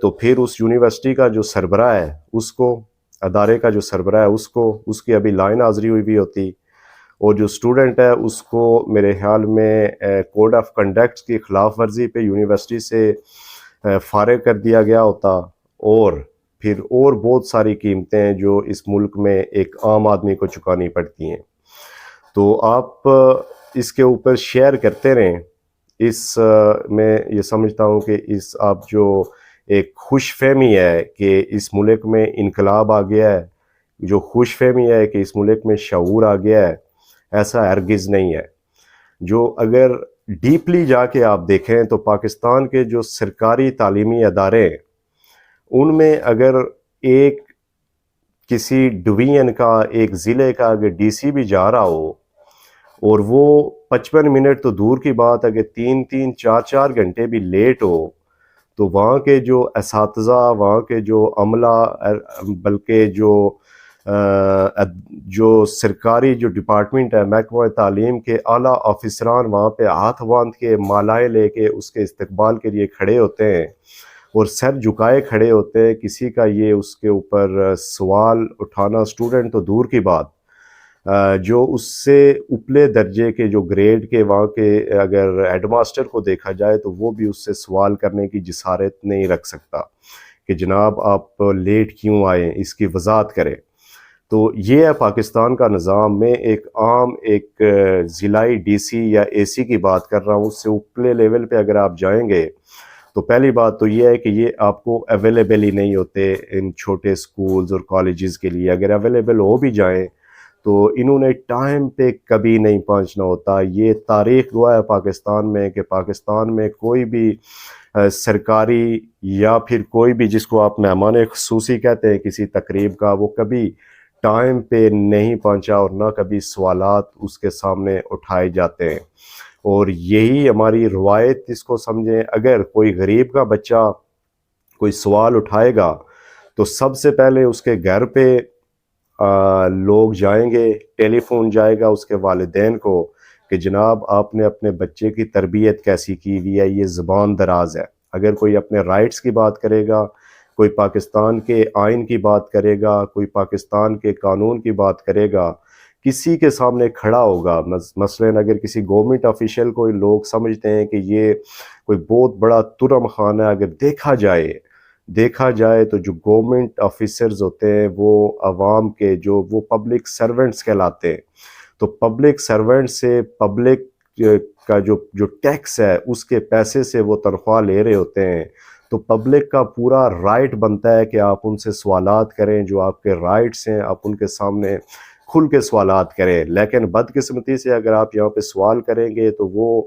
تو پھر اس یونیورسٹی کا جو سربراہ ہے اس کو، ادارے کا جو سربراہ ہے اس کو، اس کی ابھی لائن حاضری ہوئی بھی ہوتی، اور جو اسٹوڈنٹ ہے اس کو میرے خیال میں کوڈ آف کنڈکٹ کی خلاف ورزی پہ یونیورسٹی سے فارغ کر دیا گیا ہوتا، اور پھر اور بہت ساری قیمتیں ہیں جو اس ملک میں ایک عام آدمی کو چکانی پڑتی ہیں۔ تو آپ اس کے اوپر شیئر کرتے رہیں۔ میں یہ سمجھتا ہوں کہ آپ جو ایک خوش فہمی ہے کہ اس ملک میں انقلاب آ گیا ہے، جو خوش فہمی ہے کہ اس ملک میں شعور آ گیا ہے، ایسا ہرگز نہیں ہے۔ جو اگر ڈیپلی جا کے آپ دیکھیں تو پاکستان کے جو سرکاری تعلیمی ادارے ہیں ان میں اگر ایک کسی ڈویژن کا، ایک ضلع کا اگر ڈی سی بھی جا رہا ہو اور وہ 55 منٹ تو دور کی بات، اگر 3-4 گھنٹے بھی لیٹ ہو تو وہاں کے جو اساتذہ، وہاں کے جو عملہ، بلکہ جو سرکاری جو ڈپارٹمنٹ ہے محکمہ تعلیم کے اعلیٰ آفیسران وہاں پہ ہاتھ باندھ کے مالائیں لے کے اس کے استقبال کے لیے کھڑے ہوتے ہیں اور سر جھکائے کھڑے ہوتے ہیں۔ کسی کا یہ اس کے اوپر سوال اٹھانا، اسٹوڈنٹ تو دور کی بات، جو اس سے اپلے درجے کے جو گریڈ کے وہاں کے اگر ہیڈ ماسٹر کو دیکھا جائے تو وہ بھی اس سے سوال کرنے کی جسارت نہیں رکھ سکتا کہ جناب آپ لیٹ کیوں آئے، اس کی وضاحت کریں۔ تو یہ ہے پاکستان کا نظام۔ میں ایک عام ایک ضلعی ڈی سی یا اے سی کی بات کر رہا ہوں، اس سے اوپرے لیول پہ اگر آپ جائیں گے تو پہلی بات تو یہ ہے کہ یہ آپ کو اویلیبل ہی نہیں ہوتے ان چھوٹے سکولز اور کالجز کے لیے۔ اگر اویلیبل ہو بھی جائیں تو انہوں نے ٹائم پہ کبھی نہیں پہنچنا ہوتا۔ یہ تاریخ گواہ ہے پاکستان میں کہ پاکستان میں کوئی بھی سرکاری یا پھر کوئی بھی جس کو آپ مہمان خصوصی کہتے ہیں کسی تقریب کا، وہ کبھی ٹائم پہ نہیں پہنچا اور نہ کبھی سوالات اس کے سامنے اٹھائے جاتے ہیں۔ اور یہی ہماری روایت، اس کو سمجھیں۔ اگر کوئی غریب کا بچہ کوئی سوال اٹھائے گا تو سب سے پہلے اس کے گھر پہ لوگ جائیں گے، ٹیلی فون جائے گا اس کے والدین کو کہ جناب آپ نے اپنے بچے کی تربیت کیسی کی ہوئی ہے، یہ زبان دراز ہے۔ اگر کوئی اپنے رائٹس کی بات کرے گا، کوئی پاکستان کے آئین کی بات کرے گا، کوئی پاکستان کے قانون کی بات کرے گا، کسی کے سامنے کھڑا ہوگا، مثلاً اگر کسی گورنمنٹ آفیشیل کو لوگ سمجھتے ہیں کہ یہ کوئی بہت بڑا ترم خانہ ہے، اگر دیکھا جائے تو جو گورنمنٹ آفیسرز ہوتے ہیں وہ عوام کے وہ پبلک سرونٹس کہلاتے ہیں۔ تو پبلک سرونٹ سے پبلک کا جو ٹیکس ہے اس کے پیسے سے وہ تنخواہ لے رہے ہوتے ہیں۔ تو پبلک کا پورا رائٹ بنتا ہے کہ آپ ان سے سوالات کریں، جو آپ کے رائٹس ہیں آپ ان کے سامنے کھل کے سوالات کریں۔ لیکن بدقسمتی سے اگر آپ یہاں پہ سوال کریں گے تو وہ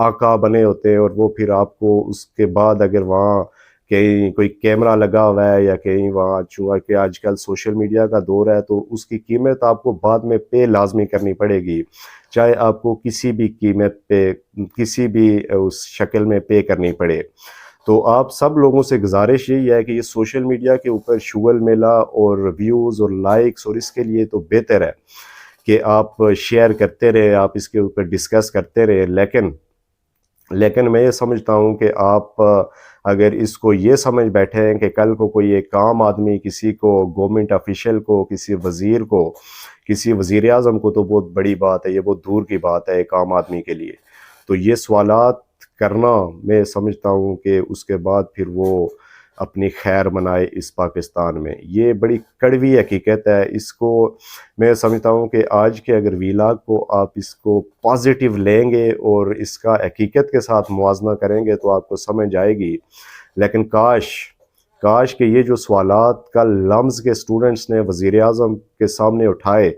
آقا بنے ہوتے ہیں، اور وہ پھر آپ کو اس کے بعد اگر وہاں کہیں کوئی کیمرہ لگا ہوا ہے یا کہیں وہاں، چونکہ آج کل سوشل میڈیا کا دور ہے تو اس کی قیمت آپ کو بعد میں پے لازمی کرنی پڑے گی، چاہے آپ کو کسی بھی قیمت پہ، کسی بھی اس شکل میں پے کرنی پڑے۔ تو آپ سب لوگوں سے گزارش یہی ہے کہ یہ سوشل میڈیا کے اوپر شغل میلہ اور ویوز اور لائکس، اور اس کے لیے تو بہتر ہے کہ آپ شیئر کرتے رہے، آپ اس کے اوپر ڈسکس کرتے رہے۔ لیکن میں یہ سمجھتا ہوں کہ آپ اگر اس کو یہ سمجھ بیٹھے ہیں کہ کل کو کوئی ایک عام آدمی کسی کو، گورنمنٹ آفیشیل کو، کسی وزیر کو، کسی وزیر اعظم کو، تو بہت بڑی بات ہے، یہ بہت دور کی بات ہے ایک عام آدمی کے لیے۔ تو یہ سوالات کرنا، میں سمجھتا ہوں کہ اس کے بعد پھر وہ اپنی خیر منائے اس پاکستان میں۔ یہ بڑی کڑوی حقیقت ہے۔ اس کو میں سمجھتا ہوں کہ آج کے اگر ویلاگ کو آپ اس کو پازیٹیو لیں گے اور اس کا حقیقت کے ساتھ موازنہ کریں گے تو آپ کو سمجھ آئے گی۔ لیکن کاش کہ یہ جو سوالات کل لمز کے سٹوڈنٹس نے وزیر اعظم کے سامنے اٹھائے،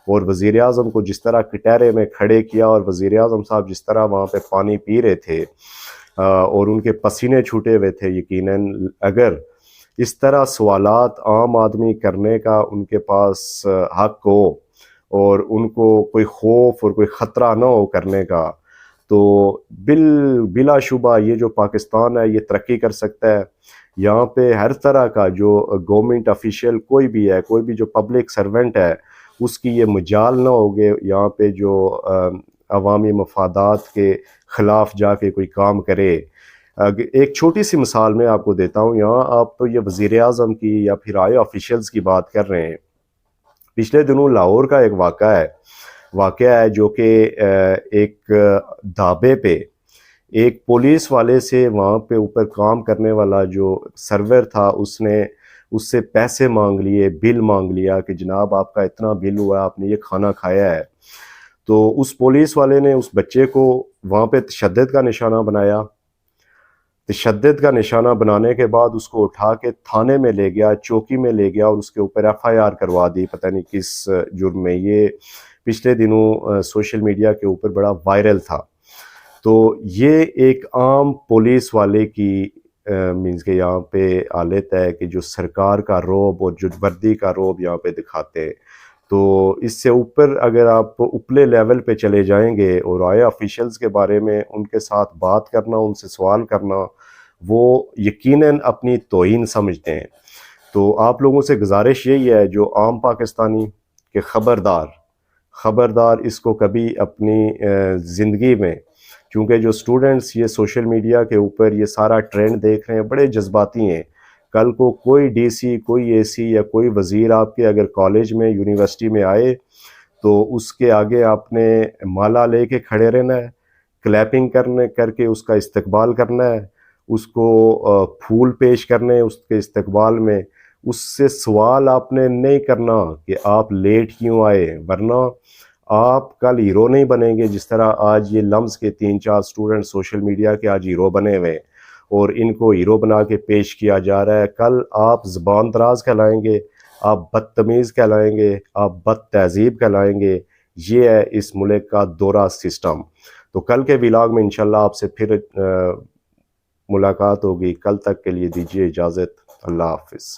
اور وزیر اعظم کو جس طرح کٹہرے میں کھڑے کیا، اور وزیر اعظم صاحب جس طرح وہاں پہ پانی پی رہے تھے اور ان کے پسینے چھوٹے ہوئے تھے، یقیناً اگر اس طرح سوالات عام آدمی کرنے کا ان کے پاس حق ہو اور ان کو کوئی خوف اور کوئی خطرہ نہ ہو کرنے کا، تو بلا شبہ یہ جو پاکستان ہے یہ ترقی کر سکتا ہے۔ یہاں پہ ہر طرح کا جو گورنمنٹ آفیشیل کوئی بھی ہے، کوئی بھی جو پبلک سرونٹ ہے، اس کی یہ مجال نہ ہوگے یہاں پہ جو عوامی مفادات کے خلاف جا کے کوئی کام کرے۔ ایک چھوٹی سی مثال میں آپ کو دیتا ہوں. یہاں آپ تو یہ وزیر اعظم کی یا پھر آئے آفیشلز کی بات کر رہے ہیں. پچھلے دنوں لاہور کا ایک واقعہ ہے جو کہ ایک ڈھابے پہ ایک پولیس والے سے وہاں پہ اوپر کام کرنے والا جو سرور تھا اس سے پیسے مانگ لیے، بل مانگ لیا کہ جناب آپ کا اتنا بل ہوا، آپ نے یہ کھانا کھایا ہے. تو اس پولیس والے نے اس بچے کو وہاں پہ تشدد کا نشانہ بنایا. تشدد کا نشانہ بنانے کے بعد اس کو اٹھا کے تھانے میں لے گیا، چوکی میں لے گیا اور اس کے اوپر ایف آئی آر کروا دی پتہ نہیں کس جرم میں. یہ پچھلے دنوں سوشل میڈیا کے اوپر بڑا وائرل تھا. تو یہ ایک عام پولیس والے کی مینس کہ یہاں پہ حالت ہے کہ جو سرکار کا روب اور جو وردی کا روب یہاں پہ دکھاتے ہیں. تو اس سے اوپر اگر آپ اوپلے لیول پہ چلے جائیں گے اور آئے آفیشلز کے بارے میں ان کے ساتھ بات کرنا، ان سے سوال کرنا، وہ یقیناً اپنی توہین سمجھتے ہیں. تو آپ لوگوں سے گزارش یہی ہے جو عام پاکستانی کہ خبردار اس کو کبھی اپنی زندگی میں، کیونکہ جو سٹوڈنٹس یہ سوشل میڈیا کے اوپر یہ سارا ٹرینڈ دیکھ رہے ہیں، بڑے جذباتی ہیں. کل کو کوئی ڈی سی، کوئی اے سی یا کوئی وزیر آپ کے اگر کالج میں، یونیورسٹی میں آئے تو اس کے آگے آپ نے مالا لے کے کھڑے رہنا ہے، کلیپنگ کر کے اس کا استقبال کرنا ہے، اس کو پھول پیش کرنے اس کے استقبال میں. اس سے سوال آپ نے نہیں کرنا کہ آپ لیٹ کیوں آئے، ورنہ آپ کل ہیرو نہیں بنیں گے. جس طرح آج یہ لمز کے 3-4 سٹوڈنٹ سوشل میڈیا کے آج ہیرو بنے ہوئے اور ان کو ہیرو بنا کے پیش کیا جا رہا ہے. کل آپ زبان دراز کہلائیں گے، آپ بدتمیز کہلائیں گے، آپ بد تہذیب کہلائیں گے. یہ ہے اس ملک کا دورہ سسٹم. تو کل کے ولاگ میں انشاءاللہ آپ سے پھر ملاقات ہوگی. کل تک کے لیے دیجیے اجازت. اللہ حافظ.